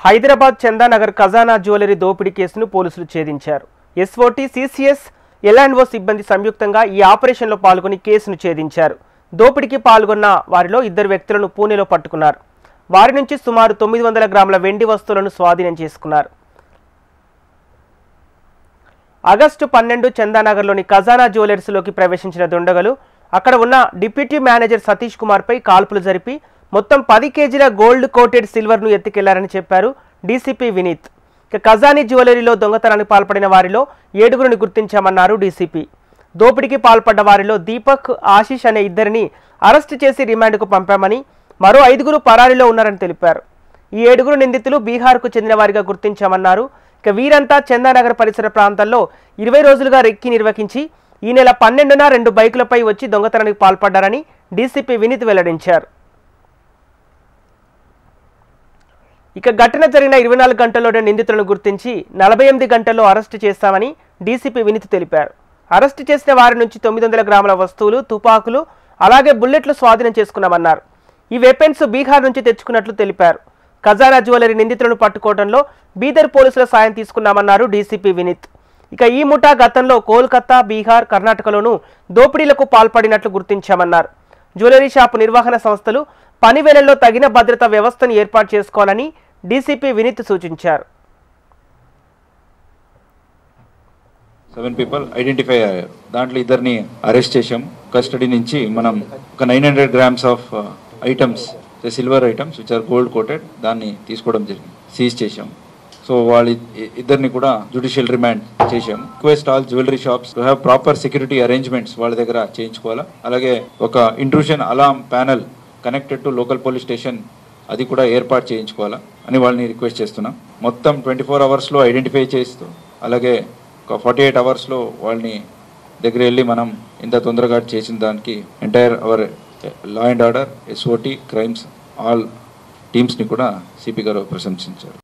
హైదరాబాద్ చందానగర్ ఖజానా జ్యువెలరీ దోపిడీ కేసును పోలీసులు ఛేదించారు. ఎస్ఓటీ, సిసిఎస్, ఎల్అండ్ఓ సిబ్బంది సంయుక్తంగా ఈ ఆపరేషన్లో పాల్గొని కేసును ఛేదించారు. దోపిడీకి పాల్గొన్న వారిలో 2 వ్యక్తులను పూణేలో పట్టుకున్నారు. వారి నుంచి సుమారు 900 గ్రాముల వెండి వస్తువులను స్వాధీనం చేసుకున్నారు. ఆగస్టు 12 చందానగర్లోని ఖజానా జ్యువెలర్స్లోకి ప్రవేశించిన దుండగులు అక్కడ ఉన్న డిప్యూటీ మేనేజర్ సతీష్ కుమార్పై కాల్పులు జరిపి మొత్తం 10 కేజీల గోల్డ్ కోటెడ్ సిల్వర్ను ఎత్తుకెళ్లారని చెప్పారు డీసీపీ వినీత్. ఖజానీ జ్యువెలరీలో దొంగతనానికి పాల్పడిన వారిలో 7గురిని గుర్తించామన్నారు డీసీపీ. దోపిడీకి పాల్పడ్డ వారిలో దీపక్, ఆశీష్ అనే 2ని అరెస్టు చేసి రిమాండ్కు పంపామని, మరో 5గురు పరారీలో ఉన్నారని తెలిపారు. ఈ 7గురు నిందితులు బీహార్కు చెందిన వారిగా గుర్తించామన్నారు. వీరంతా చందానగర్ పరిసర ప్రాంతాల్లో 20 రోజులుగా రెక్కి నిర్వహించి ఈ నెల 12న 2 బైకులపై వచ్చి దొంగతనానికి పాల్పడ్డారని డీసీపీ వినీత్ వెల్లడించారు. ఘటన జరిగిన 24 గంటల్లోనే నిందితులను గుర్తించి 48 గంటల్లో అరెస్టు చేస్తామని డీసీపీ వినీత్ తెలిపారు. అరెస్టు చేసిన వారి నుంచి 900 గ్రాముల వస్తువులు, తుపాకులు, అలాగే బుల్లెట్లు స్వాధీనం చేసుకున్నామన్నారు. ఈ వెపన్స్ బీహార్ నుంచి తెచ్చుకున్నట్లు తెలిపారు. ఖజానా జ్యువెలరీ నిందితులను పట్టుకోవడంలో బీదర్ పోలీసుల సాయం తీసుకున్నామన్నారు డీసీపీ వినీత్. ఈ ముఠా గతంలో కోల్కతా, బీహార్, కర్ణాటకలోనూ దోపిడీలకు పాల్పడినట్లు గుర్తించామన్నారు. జ్యువెలరీ షాపు నిర్వహణ సంస్థలు పని వేళల్లో తగిన భద్రతా వ్యవస్థను ఏర్పాటు చేసుకోవాలని డీసీపీ వినీత్ సూచించారు. 7 people ఐడెంటిఫై అయ్యారు. దాంట్లో 2ని అరెస్ట్ చేశాం. కస్టడీ నుంచి మనం ఒక 900 grams of items, silver items which are gold coated, దాన్ని తీసుకోవడం జరిగింది, సీజ్ చేశాం. సో వాళ్ళ 2ని కూడా జ్యుడిషియల్ రిమాండ్ చేశాం. Request all jewellery shops to have proper security arrangements వాళ్ళ దగ్గర చేయించుకోవాలా. అలాగే ఒక intrusion alarm panel connected to local police station అది కూడా ఏర్పాటు చేయించుకోవాలా అని వాళ్ళని రిక్వెస్ట్ చేస్తున్నాం. మొత్తం 24 అవర్స్లో ఐడెంటిఫై చేస్తూ, అలాగే ఒక 48 అవర్స్లో వాళ్ళని దగ్గర వెళ్ళి మనం ఇంత తొందరగా చేసిన దానికి entire our law and order, SOT, crimes all టీమ్స్ని కూడా సిపి గారు ప్రశంసించారు.